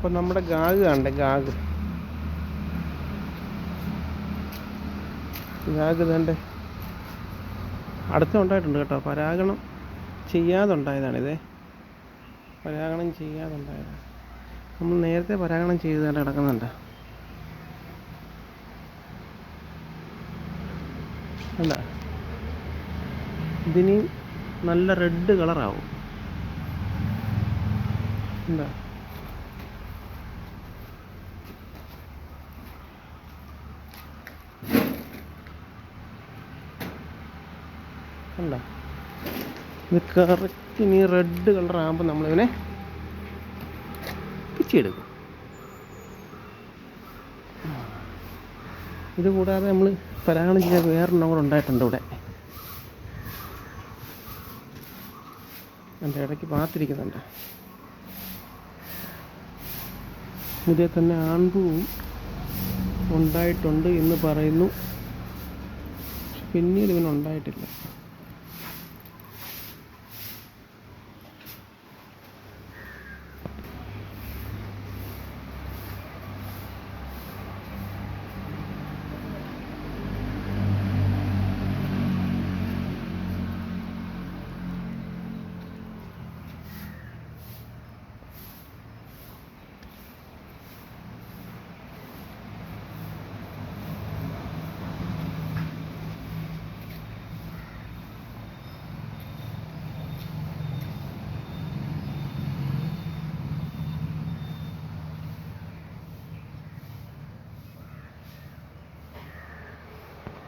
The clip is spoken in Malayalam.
അപ്പം നമ്മുടെ ഗാഗ് കണ്ടേ, ഗാഗ് ഇതേണ്ടേ അടുത്തുണ്ടായിട്ടുണ്ട് കേട്ടോ. പരാഗണം ചെയ്യാതുണ്ടായതാണിതേ, പരാഗണം ചെയ്യാതുണ്ടായതാണ്. നമ്മൾ നേരത്തെ പരാഗണം ചെയ്തതായിട്ട് കിടക്കുന്നുണ്ട്. അല്ല, ഇതിന് നല്ല റെഡ് കളറാവും. എന്താ കണ്ടോ, ഇത് കറക്റ്റ് ഇനി റെഡ് കളറാകുമ്പോൾ നമ്മളിതിനെ പിച്ചെടുക്കും. ഇത് കൂടാതെ നമ്മൾ പരാഗണം ചെയ്യാൻ വേറൊരെണ്ണം കൂടെ ഉണ്ടായിട്ടുണ്ട് ഇവിടെ. എൻ്റെ ഇടയ്ക്ക് പാത്തിരിക്കുന്നുണ്ട്. ഇതിൽ തന്നെ ആൺപൂവും ഉണ്ടായിട്ടുണ്ട് എന്ന് പറയുന്നു, പിന്നീട് ഇവനുണ്ടായിട്ടില്ല.